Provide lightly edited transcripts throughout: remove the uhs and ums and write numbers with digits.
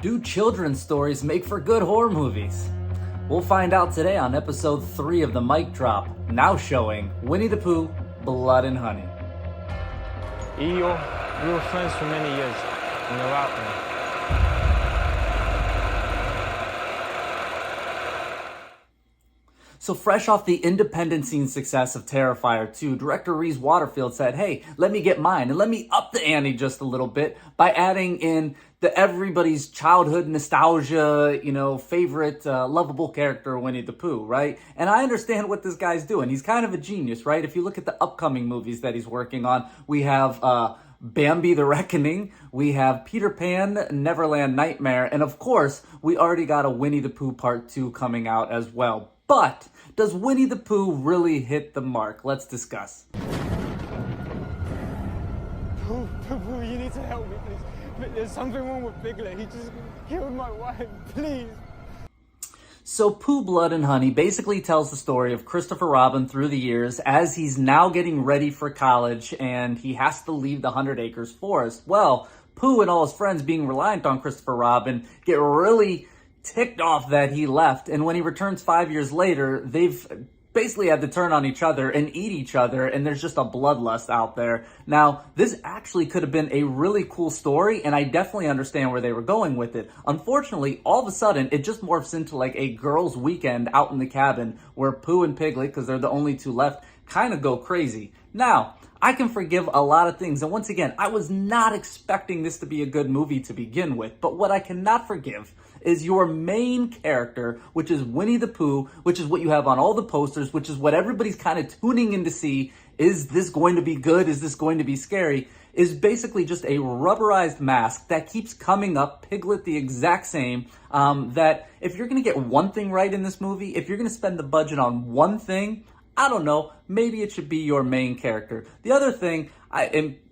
Do children's stories make for good horror movies? We'll find out today on episode 3 of The Mic Drop, now showing Winnie the Pooh, Blood and Honey. Eeyore, we were friends for many years, and you're out now. So fresh off the independent scene success of Terrifier 2, director Reese Waterfield said, hey, let me get mine and let me up the ante just a little bit by adding in the everybody's childhood nostalgia, favorite lovable character, Winnie the Pooh, right? And I understand what this guy's doing. He's kind of a genius, right? If you look at the upcoming movies that he's working on, we have Bambi the Reckoning, we have Peter Pan, Neverland Nightmare, and of course, we already got a Winnie the Pooh Part 2 coming out as well. But does Winnie the Pooh really hit the mark? Let's discuss. Pooh, you need to help me, please. There's something wrong with Piglet. He just killed my wife, please. So Pooh, Blood and Honey basically tells the story of Christopher Robin through the years as he's now getting ready for college and he has to leave the 100 Acres forest. Well, Pooh and all his friends, being reliant on Christopher Robin, get really ticked off that he left, and when he returns 5 years later, they've basically had to turn on each other and eat each other, and there's just a bloodlust out there. Now, this actually could have been a really cool story, and I definitely understand where they were going with it. Unfortunately, all of a sudden, it just morphs into like a girls' weekend out in the cabin where Pooh and Piglet, because they're the only two left, kind of go crazy. Now, I can forgive a lot of things, and once again, I was not expecting this to be a good movie to begin with, but what I cannot forgive is your main character, which is Winnie the Pooh, which is what you have on all the posters, which is what everybody's kind of tuning in to see. Is this going to be good? Is this going to be scary? Is basically just a rubberized mask that keeps coming up, Piglet the exact same, that if you're going to get one thing right in this movie, if you're going to spend the budget on one thing, I don't know, maybe it should be your main character. The other thing,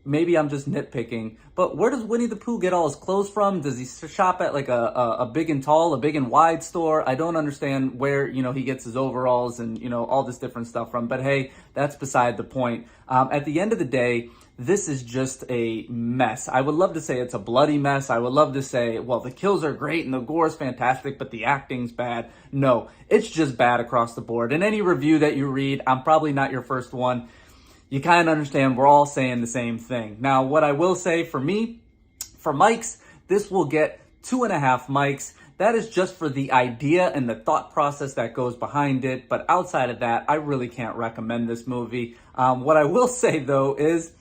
maybe I'm just nitpicking, but where does Winnie the Pooh get all his clothes from? Does he shop at like a big and tall, a big and wide store? I don't understand where, he gets his overalls and, all this different stuff from. But hey, that's beside the point. At the end of the day, this is just a mess. I would love to say it's a bloody mess. I would love to say, well, the kills are great and the gore is fantastic, but the acting's bad. No, it's just bad across the board. And any review that you read, I'm probably not your first one. You kind of understand we're all saying the same thing. Now, what I will say for me, for mics, this will get 2.5 mics. That is just for the idea and the thought process that goes behind it. But outside of that, I really can't recommend this movie. What I will say, though, is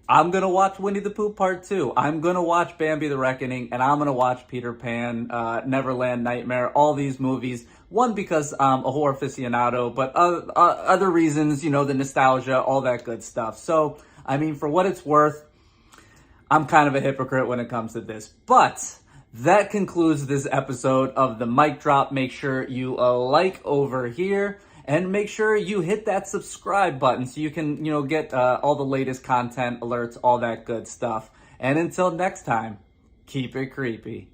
I'm going to watch Winnie the Pooh Part 2. I'm going to watch Bambi the Reckoning, and I'm going to watch Peter Pan, Neverland Nightmare, all these movies. One, because I'm a horror aficionado, but other reasons, the nostalgia, all that good stuff. So, for what it's worth, I'm kind of a hypocrite when it comes to this. But that concludes this episode of The Mic Drop. Make sure you like over here. And make sure you hit that subscribe button so you can, get all the latest content, alerts, all that good stuff. And until next time, keep it creepy.